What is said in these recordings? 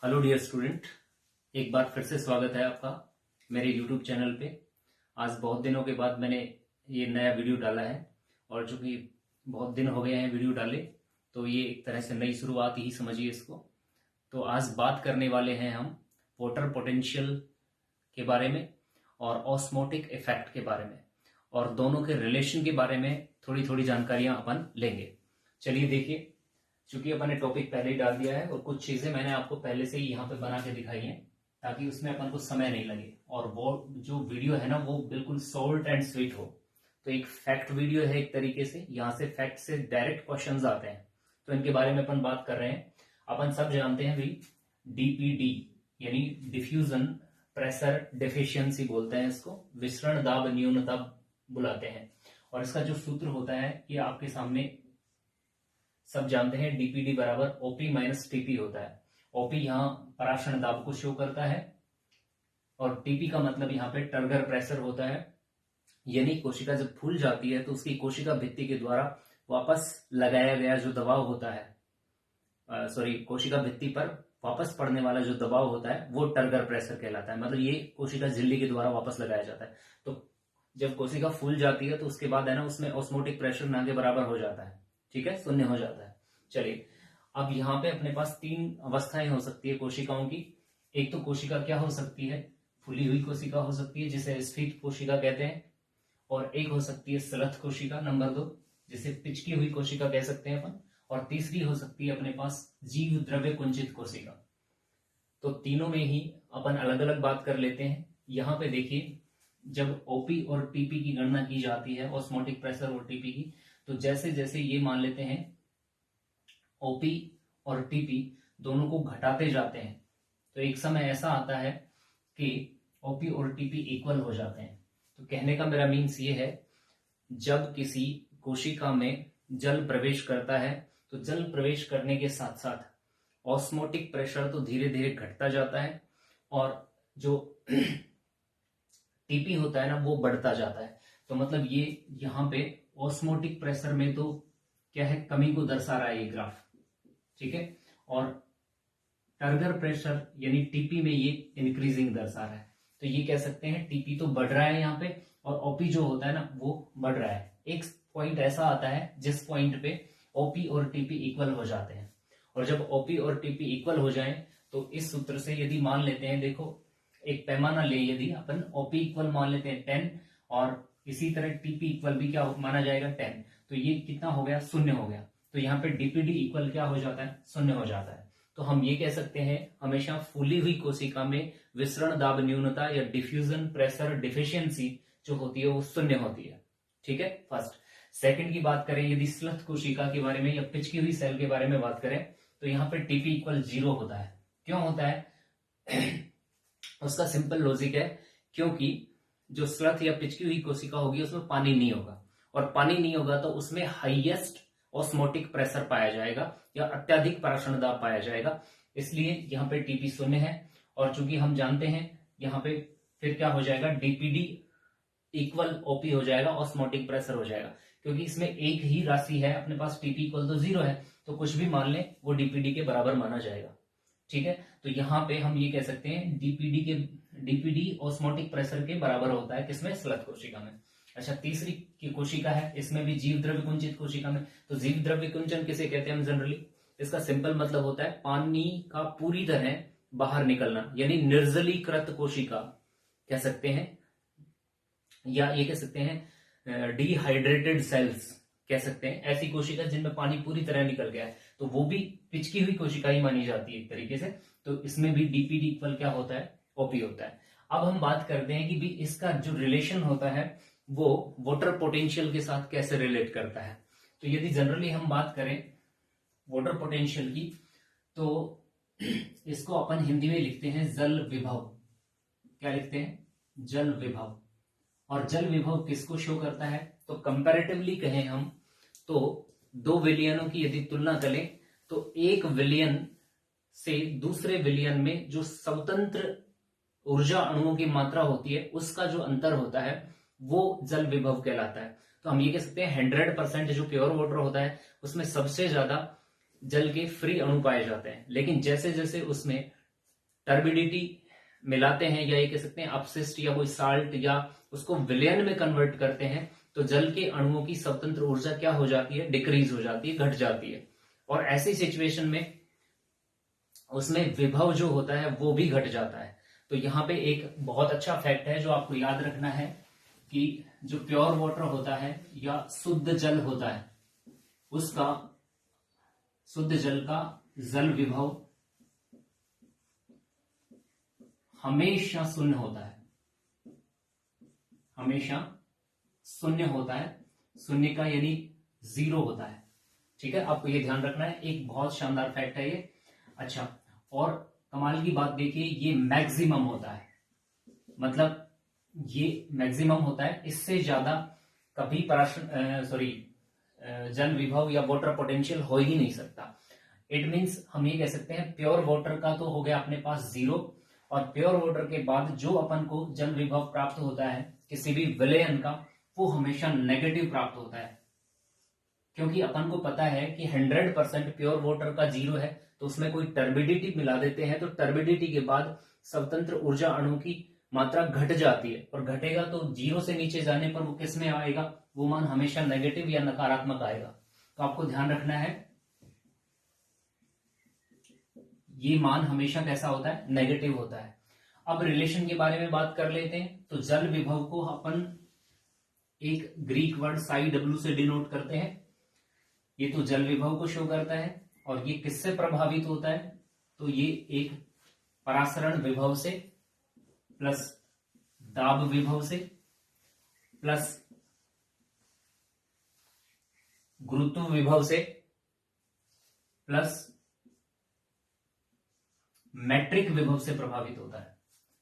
Hello dear student, एक बार फिर से स्वागत है आपका मेरे यूट्यूब चैनल पे। आज बहुत दिनों के बाद मैंने ये नया वीडियो डाला है और चूंकि बहुत दिन हो गए हैं वीडियो डाले तो ये एक तरह से नई शुरुआत ही समझिए इसको। तो आज बात करने वाले हैं हम वाटर पोटेंशियल के बारे में और ऑस्मोटिक इफेक्ट के बारे में और दोनों के रिलेशन के बारे में थोड़ी थोड़ी जानकारियां अपन लेंगे। चलिए देखिए, चूंकि अपन ने टॉपिक पहले ही डाल दिया है और कुछ चीजें मैंने आपको पहले से ही यहाँ पे बना के दिखाई हैं ताकि उसमें अपन को समय नहीं लगे और वो जो वीडियो है ना वो बिल्कुल शॉर्ट एंड स्वीट हो। तो एक फैक्ट वीडियो है एक तरीके से, यहाँ से फैक्ट से डायरेक्ट क्वेश्चंस आते हैं तो इनके बारे में अपन बात कर रहे हैं। अपन सब जानते हैं भाई डीपीडी यानी डिफ्यूजन प्रेशर डेफिशिएंसी बोलते हैं इसको, विसरण दाब न्यूनता बुलाते हैं। और इसका जो सूत्र होता है ये आपके सामने सब जानते हैं, डीपीडी बराबर ओपी माइनस टीपी होता है। ओपी यहाँ पराक्षण दाब को शो करता है और टीपी का मतलब यहाँ पे टर्गर प्रेशर होता है, यानी कोशिका जब फूल जाती है तो उसकी कोशिका भित्ति के द्वारा वापस लगाया गया जो दबाव होता है, कोशिका भित्ति पर वापस पड़ने वाला जो दबाव होता है वो टर्गर प्रेशर कहलाता है। मतलब ये कोशिका झिल्ली के द्वारा वापस लगाया जाता है। तो जब कोशिका फूल जाती है तो उसके बाद है ना उसमें ऑस्मोटिक प्रेशर ना के बराबर हो जाता है, ठीक है, शून्य हो जाता है। चलिए, अब यहाँ पे अपने पास तीन अवस्थाएं हो सकती है कोशिकाओं की। एक तो कोशिका क्या हो सकती है, फूली हुई कोशिका हो सकती है जिसे स्फीत कोशिका कहते हैं, और एक हो सकती है सलथ कोशिका नंबर 2 जिसे पिचकी हुई कोशिका कह सकते हैं अपन, और तीसरी हो सकती है अपने पास जीव द्रव्य कुंचित कोशिका। तो तीनों में ही अपन अलग अलग बात कर लेते हैं। यहाँ पे देखिए, जब ओपी और टीपी की गणना की जाती है, ऑस्मोटिक प्रेशर और टीपी की, तो जैसे जैसे ये मान लेते हैं ओपी और टीपी दोनों को घटाते जाते हैं तो एक समय ऐसा आता है कि ओपी और टीपी इक्वल हो जाते हैं। तो कहने का मेरा मीन्स ये है, जब किसी कोशिका में जल प्रवेश करता है तो जल प्रवेश करने के साथ साथ ऑस्मोटिक प्रेशर तो धीरे धीरे घटता जाता है और जो टीपी होता है ना वो बढ़ता जाता है। तो मतलब ये यहाँ पे ऑस्मोटिक प्रेशर में तो क्या है, कमी को दर्शा रहा है ये ग्राफ, ठीक है, और टर्गर प्रेशर यानी टीपी में ये इंक्रीजिंग दर्शा रहा है। तो ये कह सकते हैं टीपी तो बढ़ रहा है यहाँ पे और ओपी जो होता है ना वो बढ़ रहा है। एक पॉइंट ऐसा आता है जिस पॉइंट पे ओपी और टीपी इक्वल हो जाते हैं, और जब ओपी और टीपी इक्वल हो जाए तो इस सूत्र से यदि मान लेते हैं, देखो एक पैमाना ले, यदि अपन ओपी इक्वल मान लेते हैं 10 और इसी तरह टीपी इक्वल भी क्या माना जाएगा 10, तो ये कितना हो गया, शून्य हो गया। तो यहाँ पे डीपीडी इक्वल क्या हो जाता है, शून्य हो जाता है। तो हम ये कह सकते हैं हमेशा फूली हुई कोशिका में विसरण दाब न्यूनता या डिफ्यूजन प्रेशर डिफिशियंसी जो होती है वो शून्य होती है, ठीक है, फर्स्ट। सेकंड की बात करें यदि स्लथ कोशिका के बारे में या पिचकी हुई सेल के बारे में बात करें तो यहाँ पे टीपी इक्वल 0 होता है। क्यों होता है उसका सिंपल लॉजिक है, क्योंकि जो स्लथ या पिचकी हुई कोशिका होगी उसमें पानी नहीं होगा, और पानी नहीं होगा तो उसमें हाईएस्ट ऑस्मोटिक प्रेशर पाया जाएगा या अत्यधिक पराक्षण दाब पाया जाएगा, इसलिए यहाँ पे टीपी शून्य है। और चूंकि हम जानते हैं यहाँ पे फिर क्या हो जाएगा, डीपीडी इक्वल ओपी हो जाएगा, ऑस्मोटिक प्रेशर हो जाएगा, क्योंकि इसमें एक ही राशि है अपने पास, टीपी इक्वल तो 0 है, तो कुछ भी मान लें वो डीपीडी के बराबर माना जाएगा, ठीक है। तो यहाँ पे हम ये कह सकते हैं डीपीडी ऑस्मोटिक प्रेशर के बराबर होता है किसमें, स्लथ कोशिका में। अच्छा, तीसरी की कोशिका है, इसमें भी जीव द्रव्य कुंचित कोशिका में। तो जीव द्रव्य कुंचन किसे कहते हैं हम जनरली, इसका सिंपल मतलब होता है पानी का पूरी तरह बाहर निकलना, यानी निर्जलीकृत कोशिका कह सकते हैं, या ये कह सकते हैं डिहाइड्रेटेड सेल्स कह सकते हैं, ऐसी कोशिका जिनमें पानी पूरी तरह निकल गया है, तो वो भी पिचकी हुई कोशिका ही मानी जाती है एक तरीके से। तो इसमें भी डीपीडी इक्वल क्या होता है, ओपी होता है। अब हम बात करते हैं कि भी इसका जो रिलेशन होता है वो वाटर पोटेंशियल के साथ कैसे रिलेट करता है। तो यदि जनरली हम बात करें वाटर पोटेंशियल की तो इसको अपन हिंदी में लिखते हैं जल विभव। क्या लिखते हैं, जल विभव। और जल विभव किसको शो करता है, तो कंपैरेटिवली कहें हम तो दो विलयनों की यदि तुलना करें तो एक विलयन से दूसरे विलयन में जो स्वतंत्र ऊर्जा अणुओं की मात्रा होती है उसका जो अंतर होता है वो जल विभव कहलाता है। तो हम ये कह सकते हैं 100% जो प्योर वाटर होता है उसमें सबसे ज्यादा जल के फ्री अणु पाए जाते हैं, लेकिन जैसे जैसे उसमें टर्बिडिटी मिलाते हैं या ये कह सकते हैं अपशिष्ट या कोई साल्ट या उसको विलयन में कन्वर्ट करते हैं, तो जल के अणुओं की स्वतंत्र ऊर्जा क्या हो जाती है, डिक्रीज हो जाती है, घट जाती है। और ऐसी सिचुएशन में उसमें विभव जो होता है वो भी घट जाता है। तो यहाँ पे एक बहुत अच्छा फैक्ट है जो आपको याद रखना है कि जो प्योर वाटर होता है या शुद्ध जल होता है, उसका शुद्ध जल का जल विभव हमेशा शून्य होता है, हमेशा शून्य होता है। शून्य का यानी जीरो होता है। ठीक है, आपको ये ध्यान रखना है, एक बहुत शानदार फैक्ट है ये। अच्छा, और कमाल की बात देखिए, ये मैक्सिमम होता है, मतलब ये मैक्सिमम होता है, इससे ज्यादा कभी जल विभव या वाटर पोटेंशियल हो ही नहीं सकता। इट मीन्स हम ये कह सकते हैं प्योर वाटर का तो हो गया अपने पास जीरो, और प्योर वाटर के बाद जो अपन को जल विभव प्राप्त होता है किसी भी विलयन का, वो हमेशा नेगेटिव प्राप्त होता है। क्योंकि अपन को पता है कि 100% प्योर वाटर का जीरो है, तो उसमें कोई टर्बिडिटी मिला देते हैं, तो टर्बिडिटी के बाद स्वतंत्र ऊर्जा अणु की मात्रा घट जाती है, और घटेगा तो जीरो से नीचे जाने पर वो किस में आएगा, वो मान हमेशा नेगेटिव या नकारात्मक आएगा। तो आपको ध्यान रखना है, ये मान हमेशा कैसा होता है, नेगेटिव होता है। अब रिलेशन के बारे में बात कर लेते हैं। तो जल विभव को अपन एक ग्रीक वर्ड साई डब्ल्यू से डिनोट करते हैं। ये तो जल विभव को शो करता है, और ये किससे प्रभावित होता है, तो ये एक परासरण विभव से प्लस दाब विभव से प्लस गुरुत्व विभव से प्लस मैट्रिक विभव से प्रभावित होता है।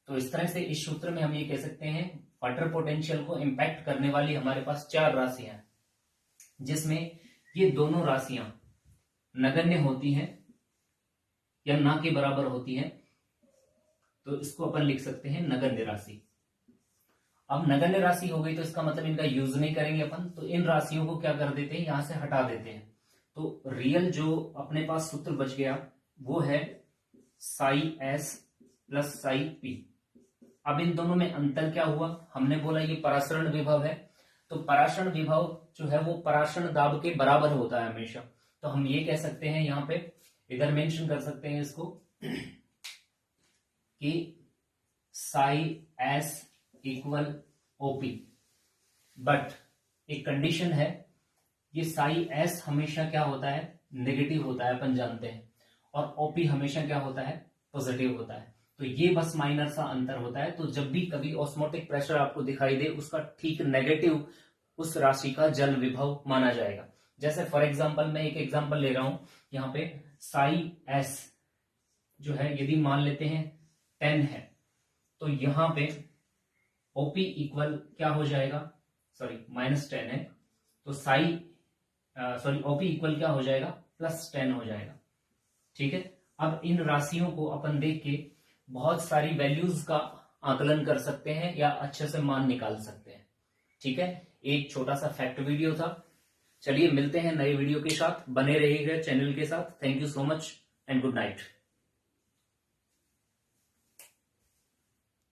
तो इस तरह से इस सूत्र में हम ये कह सकते हैं वाटर पोटेंशियल को इंपैक्ट करने वाली हमारे पास 4 राशियां हैं, जिसमें ये दोनों राशियां नगण्य होती हैं या ना के बराबर होती हैं, तो इसको अपन लिख सकते हैं नगण्य राशि। अब नगण्य राशि हो गई तो इसका मतलब इनका यूज नहीं करेंगे अपन, तो इन राशियों को क्या कर देते हैं, यहां से हटा देते हैं। तो रियल जो अपने पास सूत्र बच गया वो है Sai S plus psi P. अब इन दोनों में अंतर क्या हुआ, हमने बोला ये परासरण विभव है, तो परासरण विभव जो है वो परासरण दाब के बराबर होता है हमेशा। तो हम ये कह सकते हैं, यहां पे इधर मेंशन कर सकते हैं इसको कि Sai S equal OP, but एक कंडीशन है, ये साई एस हमेशा क्या होता है, नेगेटिव होता है, अपन जानते हैं, और ओपी हमेशा क्या होता है, पॉजिटिव होता है। तो ये बस माइनर सा अंतर होता है। तो जब भी कभी ऑस्मोटिक प्रेशर आपको दिखाई दे, उसका ठीक नेगेटिव उस राशि का जल विभव माना जाएगा। जैसे फॉर एग्जांपल मैं एक एग्जांपल ले रहा हूं, यहाँ पे साई एस जो है यदि मान लेते हैं 10 है, तो यहाँ पे ओपी इक्वल क्या हो जाएगा, -10 है, तो ओपी इक्वल क्या हो जाएगा, +10 हो जाएगा। ठीक है, अब इन राशियों को अपन देख के बहुत सारी वैल्यूज का आकलन कर सकते हैं या अच्छे से मान निकाल सकते हैं। ठीक है, एक छोटा सा फैक्ट वीडियो था। चलिए मिलते हैं नए वीडियो के साथ, बने रहिएगा चैनल के साथ। Thank you so much and good night.